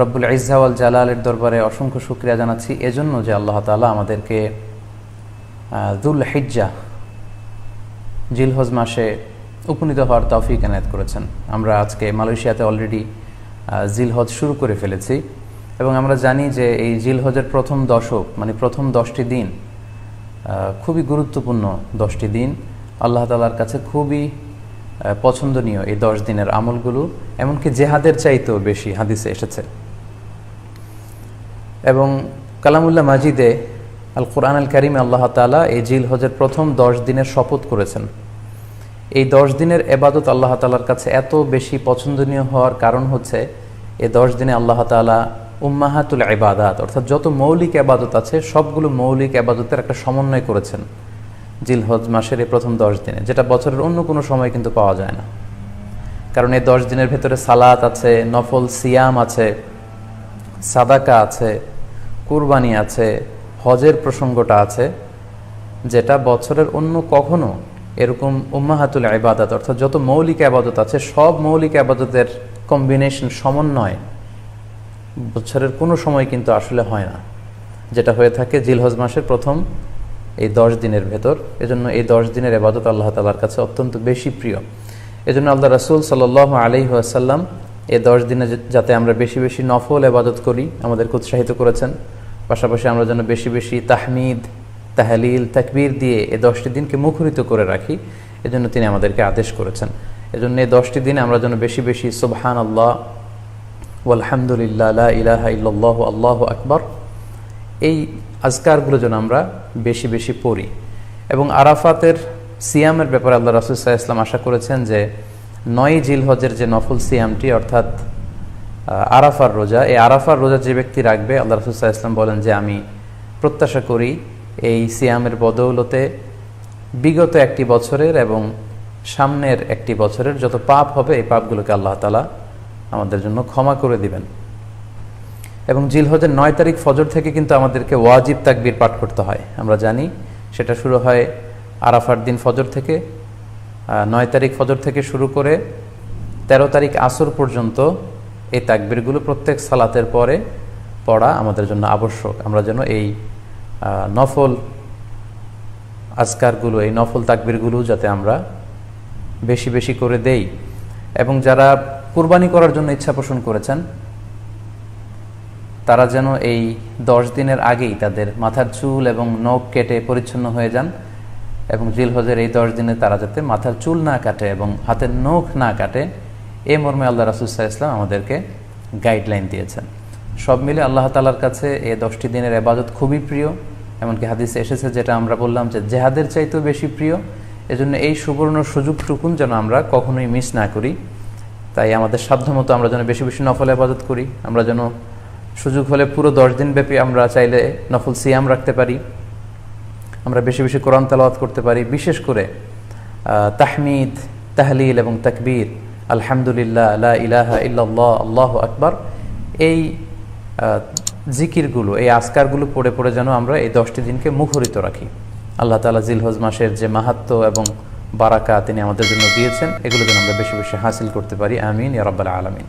রব্বুল ইজ্জা ওয়াল জালালের দরবারে অসংখ্য শুকরিয়া জানাচ্ছি এজন্য যে আল্লাহ তাআলা আমাদেরকে যুল হিজ্জা জিলহজ মাসে উপনীত হওয়ার তৌফিক এনায়েত করেছেন। আমরা আজকে মালয়েশিয়াতে অলরেডি জিলহজ শুরু করে ফেলেছি এবং আমরা জানি যে এই জিলহজের প্রথম দশক মানে প্রথম 10টি দিন খুবই গুরুত্বপূর্ণ 10টি দিন। আল্লাহ তাআলার কাছে খুবই পছন্দনীয় এই 10 দিনের আমলগুলো, এমনকি জেহাদের চাইতেও বেশি হাদিসে এসেছে। এবং কালামুল্লাহ মাজিদে আল কোরআন আল কারিমে আল্লাহ তাআলা এই জিলহজের প্রথম 10 দিনের শপথ করেছেন। এই 10 দিনের এবাদত আল্লাহ তাআলার কাছে এত বেশি পছন্দনীয় হওয়ার কারণ হচ্ছে এই 10 দিনে আল্লাহ তাআলা উম্মাহাতুল ইবাদাত অর্থাৎ যত মৌলিক এবাদত আছে সবগুলো মৌলিক এবাদতের একটা সমন্বয় করেছেন জিলহজ মাসের এই প্রথম 10 দিনে, যেটা বছরের অন্য কোনো সময় কিন্তু পাওয়া যায় না। কারণ এই 10 দিনের ভেতরে সালাত আছে, নফল সিয়াম আছে, সাদাকা আছে, কুরবানি আছে, হজের প্রসঙ্গটা আছে, যেটা বছরের অন্য কখনো এরকম উম্মাহাতুল ইবাদাত অর্থাৎ যত মৌলিক আবাদত আছে সব মৌলিক আবাদতের কম্বিনেশন সমন্বয় বছরের কোনো সময় কিন্তু আসলে হয় না, যেটা হয়ে থাকে জিলহজ মাসের প্রথম এই 10 দিনের ভেতর। এজন্য এই 10 দিনের ইবাদত আল্লাহ তাআলার কাছে অত্যন্ত বেশি প্রিয়। এজন্য আল্লাহ রাসূল সাল্লাল্লাহু আলাইহি ওয়াসাল্লাম এই 10 দিনে যাতে আমরা বেশি বেশি নফল ইবাদত করি আমাদেরকে উৎসাহিত করেছেন। পাশাপাশি আমরা যেন বেশি বেশি তাহমিদ, তাহলিল, তাকবীর দিয়ে এই 10টি দিনকে মুখরিত করে রাখি, এজন্য তিনি আমাদেরকে আদেশ করেছেন। এজন্য এই 10টি দিনে আমরা যেন বেশি বেশি সুবহানাল্লাহ ওয়ালহামদুলিল্লাহ লা ইলাহা ইল্লাল্লাহু আল্লাহু আকবার এই আজকারগুলো যেন আমরা বেশি বেশি পড়ি। এবং আরাফাতের সিয়ামের ব্যাপারে আল্লাহ রাসূল সাল্লাল্লাহু আলাইহি ওয়াসাল্লাম আশা করেছেন যে 9 জিলহজের যে নফল সিয়ামটি অর্থাৎ আরাফার রোজা, এই আরাফার রোজা যে ব্যক্তি রাখবে আল্লাহ রাসূল সাল্লাল্লাহু আলাইহি ওয়াসাল্লাম বলেন যে আমি প্রত্যাশা করি এই সিয়ামের বদৌলতে বিগত একটি বছরের এবং সামনের একটি বছরের যত পাপ হবে এই পাপগুলোকে আল্লাহ তাআলা আমাদের জন্য ক্ষমা করে দিবেন। এবং জিলহজের 9 তারিখ ফজর থেকে কিন্তু আমাদেরকে ওয়াজিব তাকবীর পাঠ করতে হয়, আমরা জানি সেটা শুরু হয় আরাফার দিন ফজর থেকে। 9 তারিখ ফজর থেকে শুরু করে 13 তারিখ আসর পর্যন্ত এই তাকবীরগুলো প্রত্যেক সালাতের পরে পড়া আমাদের জন্য আবশ্যক। আমরা যেন এই নফল আজকারগুলো, এই নফল তাকবীরগুলো যাতে আমরা বেশি বেশি করে দেই। এবং যারা কুরবানি করার জন্য ইচ্ছা পোষণ করেছেন তারা যেন এই 10 দিনের আগেই তাদের মাথার চুল এবং নখ কেটে পরিচ্ছন্ন হয়ে যান এবং জিলহজের এই 10 দিনে তারা যাতে মাথার চুল না কাটে এবং হাতের নখ না কাটে, এই মর্মে আল্লাহ রাসূল সাল্লাল্লাহু আলাইহি ওয়াসাল্লাম আমাদেরকে গাইডলাইন দিয়েছেন। সব মিলে আল্লাহ তাআলার কাছে এই 10টি দিনের ইবাদত খুবই প্রিয়, এমনকি হাদিসে এসেছে যেটা আমরা বললাম যে জেহাদের চাইতেও বেশি প্রিয়। এজন্য এই সুবর্ণ সুযোগটুকুন যেন আমরা কখনোই মিস না করি। তাই আমাদের সাধ্যমতো আমরা যেন বেশি বেশি নফল ইবাদত করি। আমরা যেন সুযোগ হলে পুরো 10 দিন ব্যাপী আমরা চাইলে নফল সিয়াম রাখতে পারি, আমরা বেশি বেশি কোরআন তেলাওয়াত করতে পারি, বিশেষ করে তাহমিদ, তাহলিল এবং তাকবীর, আলহামদুলিল্লাহ লা ইলাহা ইল্লাল্লাহ আল্লাহু আকবার এই জিকিরগুলো, এই আজকারগুলো পড়ে পড়ে যেন আমরা এই 10টি দিনকে মুখরিত রাখি। আল্লাহ তাআলা জিলহজ মাসের যে মাহাত্ম্য এবং বারাকা তিনি আমাদের জন্য দিয়েছেন এগুলো যেন আমরা বেশি বেশি হাসিল করতে পারি। আমিন ইয়া রাব্বাল আলামিন।